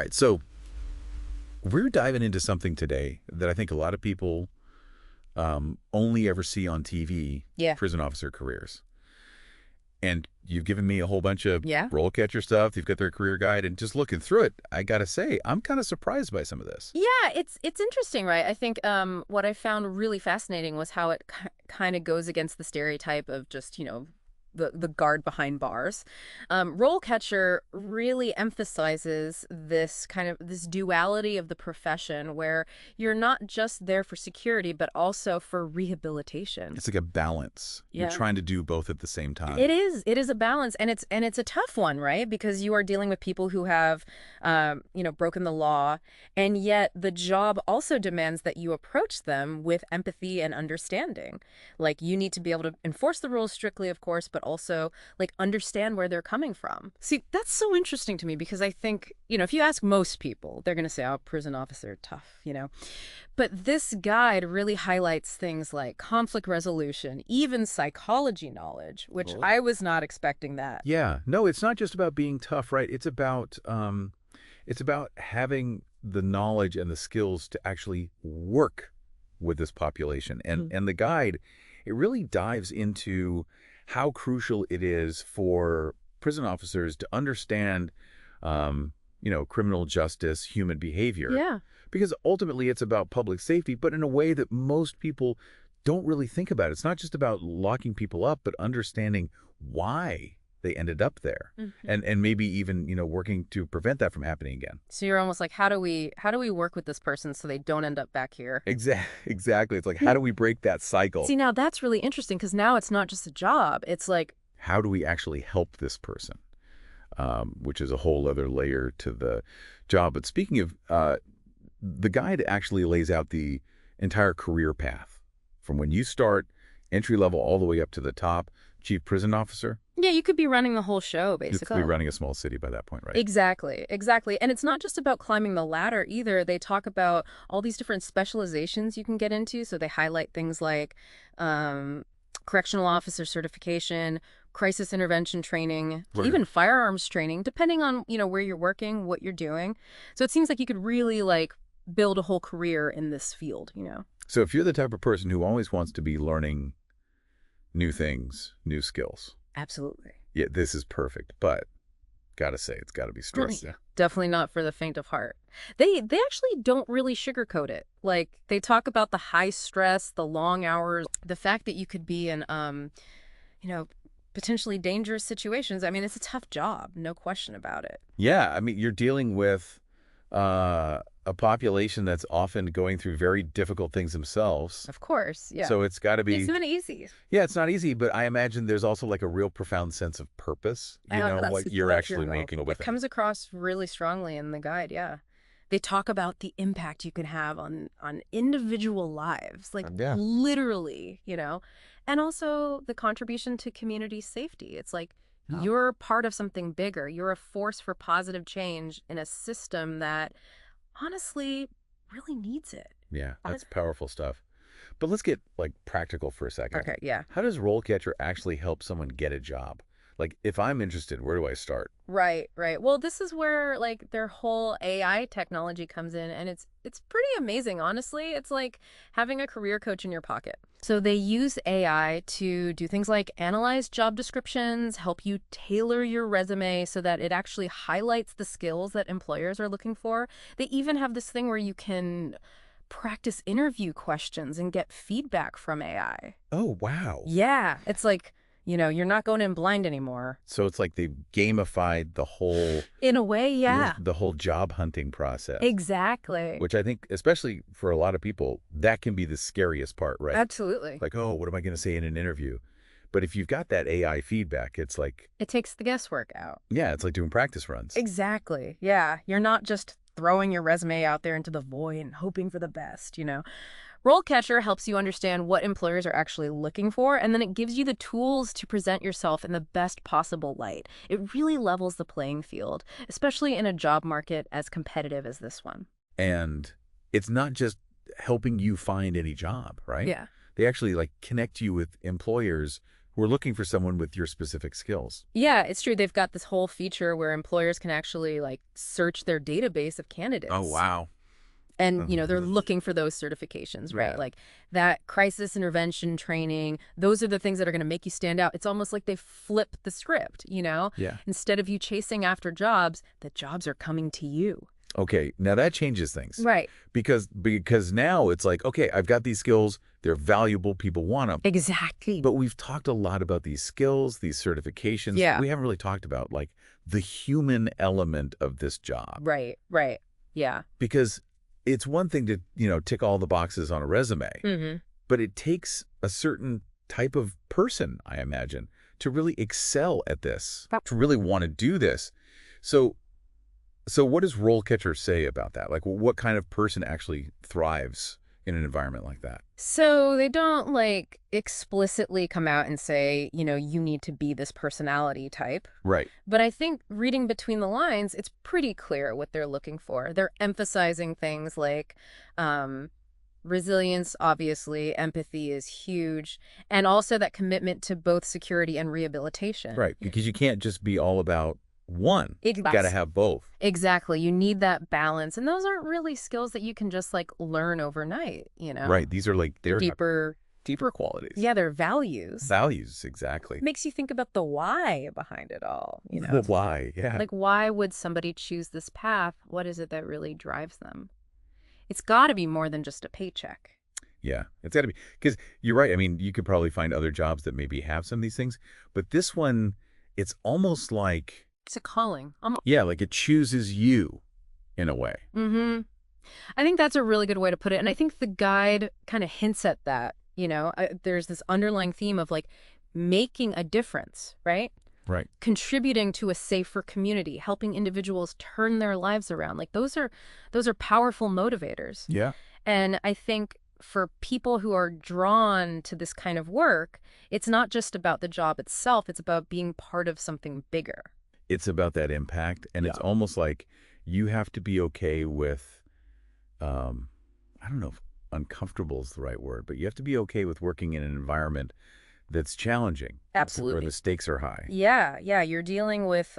right, so we're diving into something today that I think a lot of people only ever see on TV, Yeah. prison officer careers. And you've given me a whole bunch of Yeah. role catcher stuff. You've got their career guide, and just looking through it, I got to say, I'm kind of surprised by some of this. Yeah, it's interesting, right? I think what I found really fascinating was how it kind of goes against the stereotype of just, the guard behind bars. Role catcher really emphasizes this duality of the profession where you're not just there for security, but also for rehabilitation. It's like a balance. You're Yeah. trying to do both at the same time. It is. It is a balance, and it's a tough one, right? Because you are dealing with people who have, broken the law, and yet the job also demands that you approach them with empathy and understanding. Like you need to be able to enforce the rules strictly, of course, but also like understand where they're coming from. See, that's so interesting to me because I think, if you ask most people, they're going to say, "Oh, prison officer, tough." But this guide really highlights things like conflict resolution, even psychology knowledge, which Well, I was not expecting that. yeah. No, it's not just about being tough, right? It's about having the knowledge and the skills to actually work with this population. And the guide, it really dives into how crucial it is for prison officers to understand, criminal justice, human behavior. Yeah. Because ultimately it's about public safety, but in a way that most people don't really think about. It's not just about locking people up, but understanding why they ended up there, and maybe even working to prevent that from happening again. So you're almost like, how do we work with this person so they don't end up back here? Exactly. It's like, how do we break that cycle? See, now that's really interesting because now it's not just a job. It's like, How do we actually help this person? Which is a whole other layer to the job. But speaking of, the guide actually lays out the entire career path from when you start entry level all the way up to the top chief prison officer. yeah, you could be running the whole show, You basically. could be running a small city by that point, right? Exactly, exactly. And it's not just about climbing the ladder either. They talk about all these different specializations you can get into. So they highlight things like correctional officer certification, crisis intervention training, Right. even firearms training, depending on, where you're working, what you're doing. So it seems like you could really build a whole career in this field. So if you're the type of person who always wants to be learning new things, new skills, Absolutely. yeah, this is perfect. But gotta say, it's got to be stressful. Definitely not for the faint of heart. They actually don't really sugarcoat it. Like they talk about the high stress, the long hours, the fact that you could be in potentially dangerous situations. I mean, it's a tough job, no question about it. Yeah, I mean, you're dealing with a population that's often going through very difficult things themselves. Of course, yeah. So it's got to be, It's not easy. yeah, it's not easy, but I imagine there's also like a real profound sense of purpose, That's what you're actually well. making It with it. comes across really strongly in the guide, yeah. They talk about the impact you can have on individual lives, like Yeah. literally, and also the contribution to community safety. It's like Yeah. you're part of something bigger. You're a force for positive change in a system that honestly really needs it. Yeah, that's powerful stuff. But let's get like practical for a second. Okay, yeah. How does RoleCatcher actually help someone get a job? Like, if I'm interested, where do I start? Right, right. Well, this is where their whole AI technology comes in, and it's pretty amazing, honestly. It's like having a career coach in your pocket. So they use AI to do things like analyze job descriptions, help you tailor your resume so that it actually highlights the skills that employers are looking for. They even have this thing where you can practice interview questions and get feedback from AI. Oh, wow. Yeah, it's like, you're not going in blind anymore. So it's like they've gamified the whole In a way, yeah. the whole job hunting process. Exactly. Which I think, especially for a lot of people, that can be the scariest part, right? Absolutely. Like, oh, what am I going to say in an interview? But if you've got that AI feedback, it's like, It takes the guesswork out. yeah, it's like doing practice runs. Exactly. Yeah. You're not just throwing your resume out there into the void and hoping for the best. RoleCatcher helps you understand what employers are actually looking for, and then it gives you the tools to present yourself in the best possible light. It really levels the playing field, especially in a job market as competitive as this one. And it's not just helping you find any job, right? Yeah. They actually like connect you with employers We're looking for someone with your specific skills. Yeah, it's true. They've got this whole feature where employers can actually like search their database of Oh, candidates. wow. And, Oh, they're really? looking for those certifications, right? Yeah. Like that crisis intervention training, those are the things that are going to make you stand out. It's almost like they flip the script, Yeah. Instead of you chasing after jobs, the jobs are coming to you. Okay, now that changes things. Right. Because now it's like, okay, I've got these skills. They're valuable. People want them. Exactly. But we've talked a lot about these skills, these certifications. Yeah. We haven't really talked about, like, the human element of this job. Right, right. Yeah. Because it's one thing to, tick all the boxes on a resume, Mm-hmm. but it takes a certain type of person, I imagine, to really excel at this, to really want to do this. So what does RoleCatcher say about that? Like, what kind of person actually thrives in an environment like that? So they don't like explicitly come out and say, you need to be this personality type. Right. But I think reading between the lines, it's pretty clear what they're looking for. They're emphasizing things like resilience, obviously, empathy is huge, and also that commitment to both security and rehabilitation. Right, because you can't just be all about one. You got to have both. Exactly. You need that balance. And those aren't really skills that you can just like learn overnight, Right. These are like they're deeper qualities. Yeah, they're values. Values, exactly. Makes you think about the why behind it all, The why, yeah. Like, why would somebody choose this path? What is it that really drives them? It's got to be more than just a paycheck. Yeah, it's got to be. Because you're right. I mean, you could probably find other jobs that maybe have some of these things. But this one, it's almost like... It's a calling. Yeah, like it chooses you in a way. Mm-hmm. I think that's a really good way to put it. And I think the guide kind of hints at that. There's this underlying theme of like making a difference, right? Right. Contributing to a safer community, helping individuals turn their lives around. Like those are powerful motivators. Yeah. And I think for people who are drawn to this kind of work, it's not just about the job itself. It's about being part of something bigger. It's about that impact. And it's almost like you have to be okay with, I don't know if uncomfortable is the right word, but you have to be okay with working in an environment that's challenging. Absolutely. Where the stakes are high. Yeah. You're dealing with,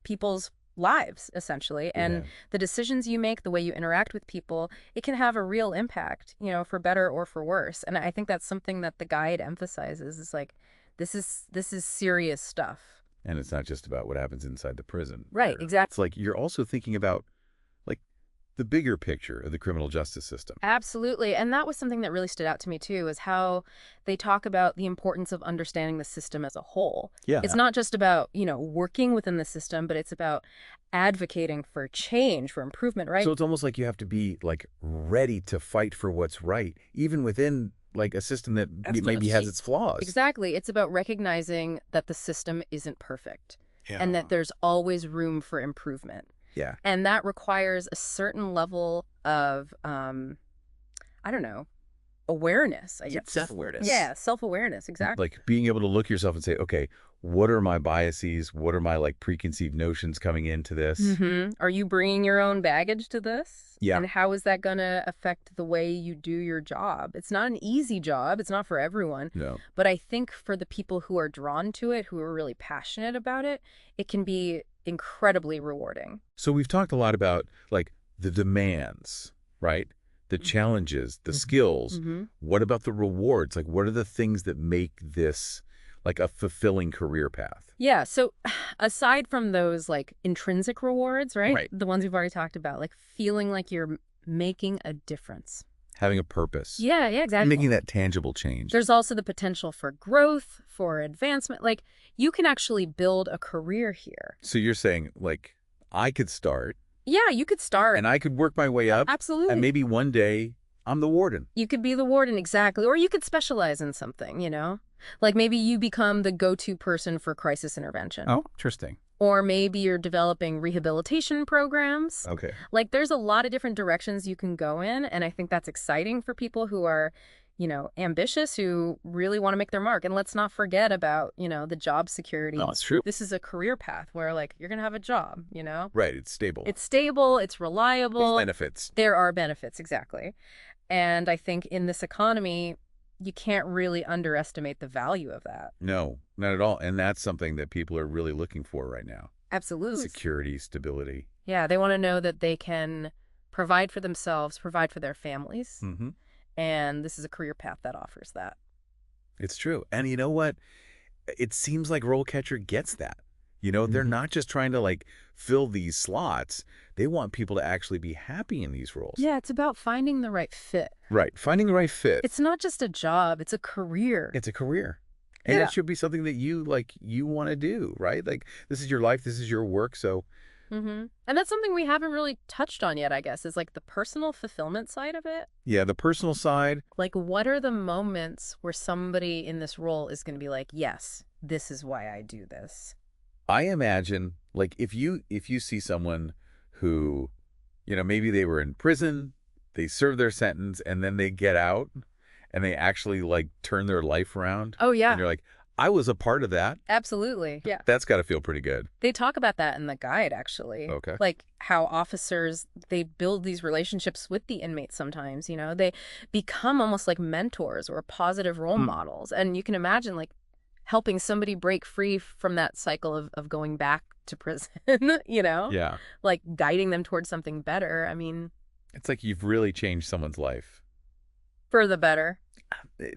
people's lives, essentially. And the decisions you make, the way you interact with people, it can have a real impact, for better or for worse. And I think that's something that the guide emphasizes is like, this is serious stuff. And it's not just about what happens inside the prison. Right, exactly. It's like you're also thinking about like the bigger picture of the criminal justice system. Absolutely. And that was something that really stood out to me too, is how they talk about the importance of understanding the system as a whole. Yeah. It's not just about, working within the system, but it's about advocating for change, for improvement, right? So it's almost like you have to be like ready to fight for what's right, even within like a system that maybe has its flaws. Exactly. It's about recognizing that the system isn't perfect and that there's always room for improvement. Yeah. And that requires a certain level of, awareness, I guess. Self-awareness. Yeah, self-awareness, exactly. Like being able to look yourself and say, okay, what are my biases? What are my like preconceived notions coming into this? Mm-hmm. Are you bringing your own baggage to this? Yeah. And how is that going to affect the way you do your job? It's not an easy job. It's not for everyone. No. But I think for the people who are drawn to it, who are really passionate about it, it can be incredibly rewarding. So we've talked a lot about like the demands, right? The challenges, the skills. Mm-hmm. What about the rewards? Like what are the things that make this like a fulfilling career path? Yeah. So aside from those like intrinsic rewards, right? Right. The ones we've already talked about, like feeling like you're making a difference. Having a purpose. Yeah, exactly. Making that tangible change. There's also the potential for growth, for advancement. Like you can actually build a career here. So you're saying like I could start. Yeah, you could start. And I could work my way up. Absolutely. And maybe one day I'm the warden. You could be the warden, exactly. Or you could specialize in something, Like maybe you become the go-to person for crisis intervention. Oh, interesting. Or maybe you're developing rehabilitation programs. Okay. Like there's a lot of different directions you can go in. And I think that's exciting for people who are, ambitious, who really want to make their mark. And let's not forget about, the job security. No, it's true. This is a career path where like you're going to have a job, Right. It's stable. It's stable. It's reliable. There's benefits. There are benefits, exactly. And I think in this economy, you can't really underestimate the value of that. No, not at all. And that's something that people are really looking for right now. Absolutely. Security, stability. Yeah, they want to know that they can provide for themselves, provide for their families, Mm-hmm. and this is a career path that offers that. It's true. And you know what? It seems like RoleCatcher gets that. They're not just trying to like fill these slots. They want people to actually be happy in these roles. Yeah, it's about finding the right fit. Right. Finding the right fit. It's not just a job, it's a career. It's a career. And Yeah. it should be something that you want to do, right? Like this is your life, this is your work, so And that's something we haven't really touched on yet, I guess, is like the personal fulfillment side of it. yeah, the personal side. Like, what are the moments where somebody in this role is going to be like, yes, this is why I do this? I imagine like if you see someone who, maybe they were in prison, they serve their sentence and then they get out and they actually like turn their life around. Oh, yeah. And you're like, I was a part of that. Absolutely. Yeah. That's got to feel pretty good. They talk about that in the guide, actually. Okay. Like how officers, they build these relationships with the inmates sometimes, they become almost like mentors or positive role models. And you can imagine like helping somebody break free from that cycle of going back to prison, Yeah. like guiding them towards something better. I mean, It's like you've really changed someone's life. for the better.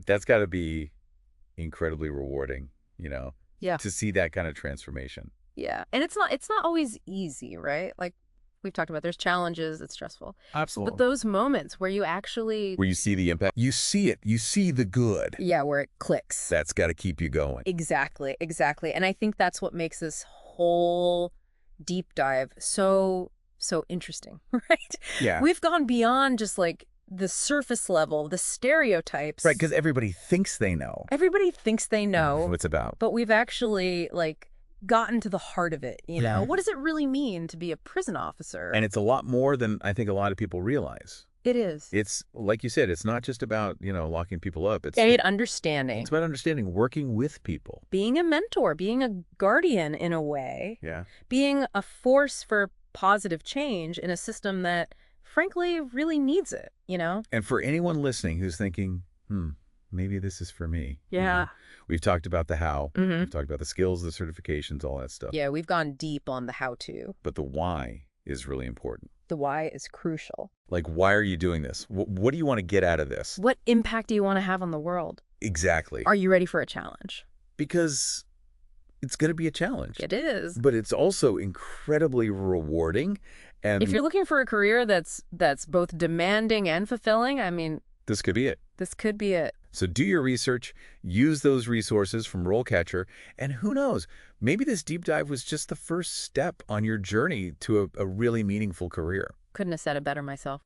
That's got to be incredibly rewarding, Yeah. to see that kind of transformation. Yeah. And it's not always easy, right? Like we've talked about, there's challenges, it's stressful. Absolutely. But those moments where you actually, Where you see the impact, you see it, you see the good. yeah, where it clicks. That's got to keep you going. Exactly. And I think that's what makes this whole deep dive so interesting, right? Yeah. We've gone beyond just like the surface level, the stereotypes. Right, because everybody thinks they know Everybody thinks they know what it's about. but we've actually like gotten to the heart of it, What does it really mean to be a prison officer? And it's a lot more than I think a lot of people realize. It is. It's, like you said, it's not just about, locking people up. It's Understanding. It's about understanding, working with people. Being a mentor, being a guardian in a way. Yeah. Being a force for positive change in a system that, frankly, really needs it, And for anyone listening who's thinking, maybe this is for me. Yeah. We've talked about the how. Mhm. We've talked about the skills, the certifications, all that stuff. Yeah, we've gone deep on the how-to. But the why is really important. The why is crucial. Like, why are you doing this? What do you want to get out of this? What impact do you want to have on the world? Exactly. Are you ready for a challenge? Because it's going to be a challenge. It is. But it's also incredibly rewarding. And If you're looking for a career that's both demanding and fulfilling, I mean, this could be it. this could be it. So do your research, use those resources from RoleCatcher, and who knows, maybe this deep dive was just the first step on your journey to a really meaningful career. Couldn't have said it better myself.